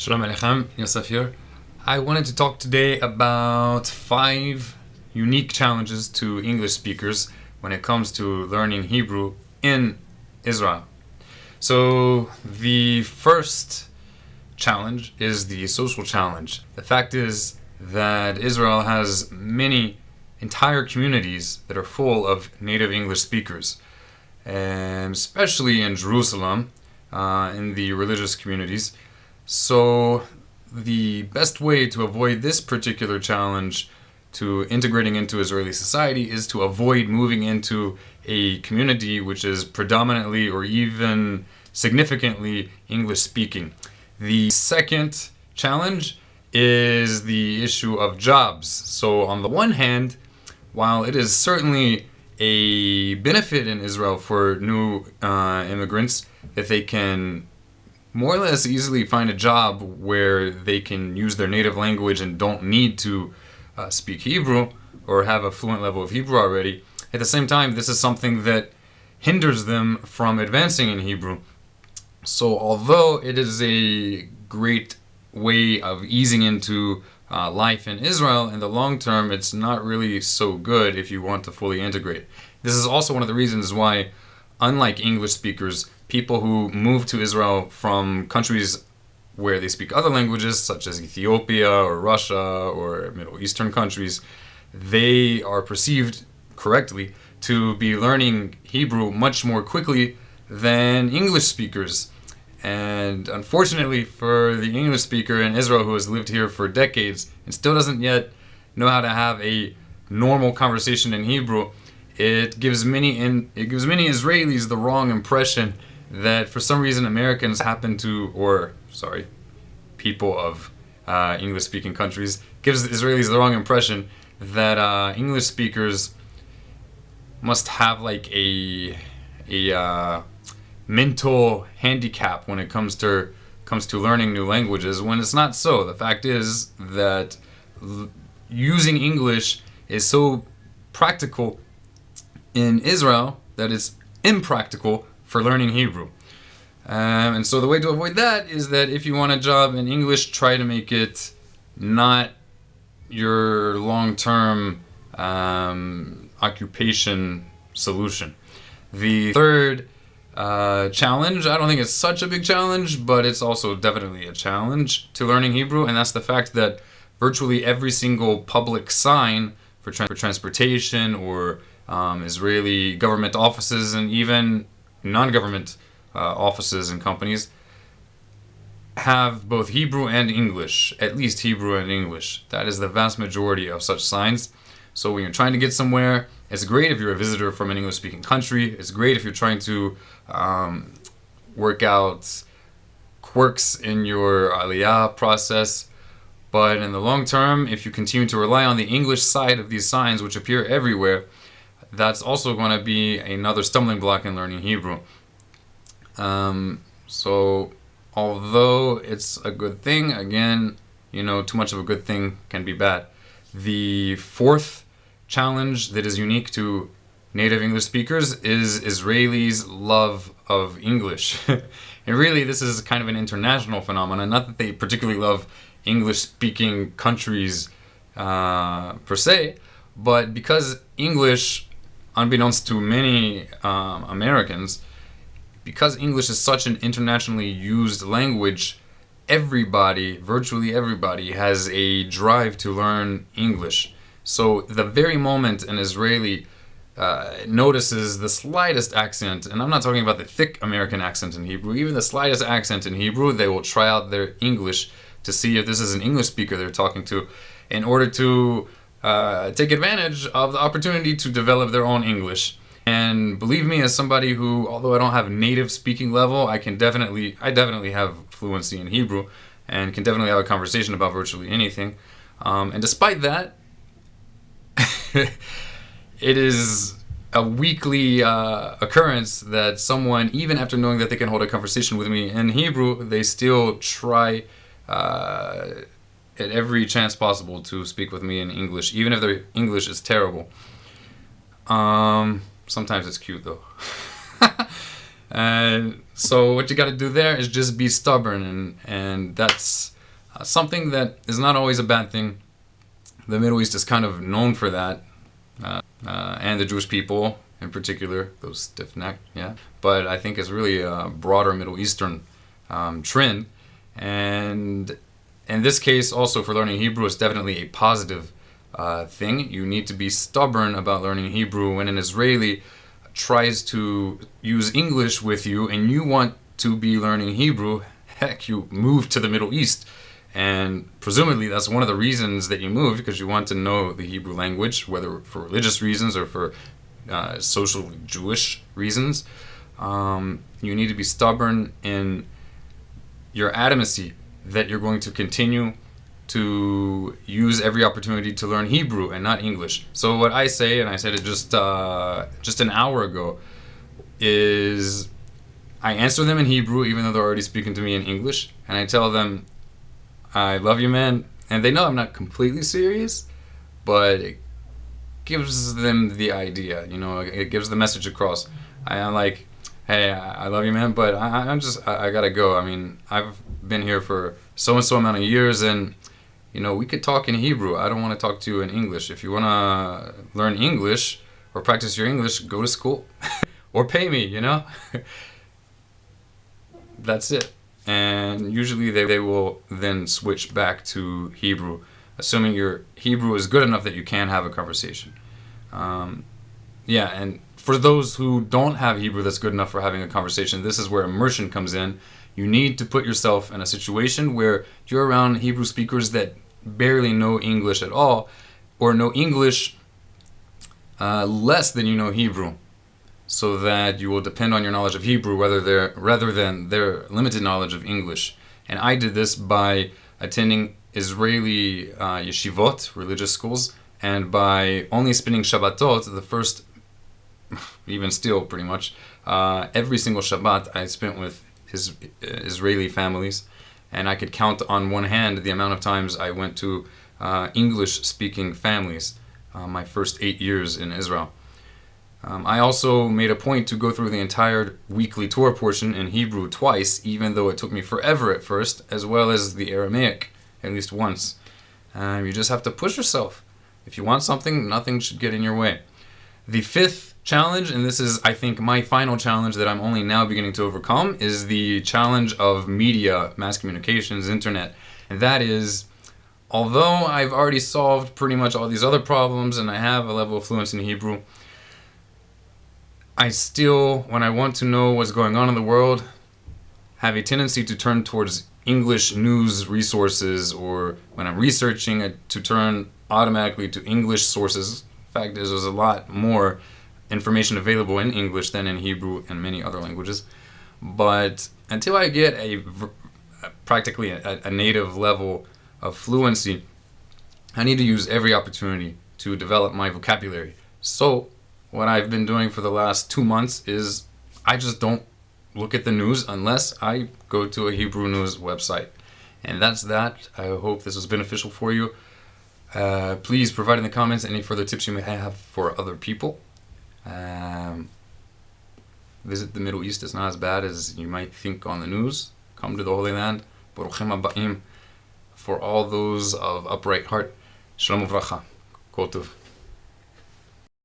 Shalom Aleichem, Yosef here. I wanted to talk today about 5 unique challenges to English speakers when it comes to learning Hebrew in Israel. So the first challenge is the social challenge. The fact is that Israel has many entire communities that are full of native English speakers, and especially in Jerusalem, in the religious communities. So the best way to avoid this particular challenge to integrating into Israeli society is to avoid moving into a community which is predominantly or even significantly English speaking. The second challenge is the issue of jobs. So on the one hand, while it is certainly a benefit in Israel for new immigrants that they can more or less easily find a job where they can use their native language and don't need to speak Hebrew or have a fluent level of Hebrew already. At the same time, this is something that hinders them from advancing in Hebrew. So although it is a great way of easing into life in Israel, in the long term, it's not really so good if you want to fully integrate. This is also one of the reasons why, unlike English speakers, people who move to Israel from countries where they speak other languages, such as Ethiopia or Russia or Middle Eastern countries, they are perceived correctly to be learning Hebrew much more quickly than English speakers. And unfortunately for the English speaker in Israel who has lived here for decades and still doesn't yet know how to have a normal conversation in Hebrew, it gives many Israelis the wrong impression that for some reason Americans happen to, people of English-speaking countries, gives Israelis the wrong impression that English speakers must have like a mental handicap when it comes to learning new languages, when it's not so. The fact is that using English is so practical in Israel that it's impractical for learning Hebrew. And so the way to avoid that is that if you want a job in English, try to make it not your long-term occupation solution. The third challenge, I don't think it's such a big challenge, but it's also definitely a challenge to learning Hebrew, and that's the fact that virtually every single public sign for transportation or Israeli government offices and even non-government offices and companies have both Hebrew and English, at least Hebrew and English. That is the vast majority of such signs. So when you're trying to get somewhere, it's great if you're a visitor from an English-speaking country. It's great if you're trying to work out quirks in your aliyah process. But in the long term, if you continue to rely on the English side of these signs, which appear everywhere, that's also going to be another stumbling block in learning Hebrew. So although it's a good thing, again, too much of a good thing can be bad. The fourth challenge that is unique to native English speakers is Israelis' love of English. And really, this is kind of an international phenomenon. Not that they particularly love English-speaking countries per se, but because English, unbeknownst to many Americans, because English is such an internationally used language, virtually everybody, has a drive to learn English. So the very moment an Israeli notices the slightest accent, and I'm not talking about the thick American accent in Hebrew, even the slightest accent in Hebrew, they will try out their English to see if this is an English speaker they're talking to, in order to take advantage of the opportunity to develop their own English. And believe me, as somebody who, although I don't have native speaking level, I definitely have fluency in Hebrew and can definitely have a conversation about virtually anything. And despite that, it is a weekly occurrence that someone, even after knowing that they can hold a conversation with me in Hebrew, they still try at every chance possible to speak with me in English, even if their English is terrible. Sometimes it's cute though. And so what you got to do there is just be stubborn, and that's something that is not always a bad thing. The Middle East is kind of known for that, and the Jewish people in particular, those stiff-necked, yeah. But I think it's really a broader Middle Eastern trend, and in this case, also for learning Hebrew, it's definitely a positive thing. You need to be stubborn about learning Hebrew. When an Israeli tries to use English with you and you want to be learning Hebrew, heck, you move to the Middle East. And presumably that's one of the reasons that you moved, because you want to know the Hebrew language, whether for religious reasons or for social Jewish reasons. You need to be stubborn in your adamancy that you're going to continue to use every opportunity to learn Hebrew and not English. So what I say, and I said it just an hour ago, is I answer them in Hebrew even though they're already speaking to me in English, and I tell them, I love you, man. And they know I'm not completely serious, but it gives them the idea, you know, it gives the message across. I'm like, hey, I love you, man, but I gotta go. I mean, I've been here for so and so amount of years, and you know, we could talk in Hebrew. I don't want to talk to you in English. If you want to learn English or practice your English, go to school or pay me, you know? That's it. And usually they will then switch back to Hebrew, assuming your Hebrew is good enough that you can have a conversation. Yeah, and for those who don't have Hebrew that's good enough for having a conversation, this is where immersion comes in. You need to put yourself in a situation where you're around Hebrew speakers that barely know English at all, or know English less than you know Hebrew, so that you will depend on your knowledge of Hebrew rather than their limited knowledge of English. And I did this by attending Israeli yeshivot, religious schools, and by only spending Shabbatot, the first, even still pretty much, every single Shabbat I spent with his Israeli families, and I could count on one hand the amount of times I went to English-speaking families my first 8 years in Israel. I also made a point to go through the entire weekly Torah portion in Hebrew twice, even though it took me forever at first, as well as the Aramaic at least once. You just have to push yourself. If you want something, nothing should get in your way. The fifth challenge, and this is, I think, my final challenge that I'm only now beginning to overcome, is the challenge of media, mass communications, internet. And that is, although I've already solved pretty much all these other problems and I have a level of fluency in Hebrew, I still, when I want to know what's going on in the world, have a tendency to turn towards English news resources, or when I'm researching, to turn automatically to English sources. Fact is, there's a lot more information available in English than in Hebrew and many other languages. But until I get practically a native level of fluency, I need to use every opportunity to develop my vocabulary. So what I've been doing for the last 2 months is I just don't look at the news unless I go to a Hebrew news website. And that's that. I hope this was beneficial for you. Please provide in the comments any further tips you may have for other people. Visit the Middle East. It's not as bad as you might think on the news. Come to the Holy Land. Baruchim Aba'im. For all those of upright heart. Shalom uvracha. Kol tov.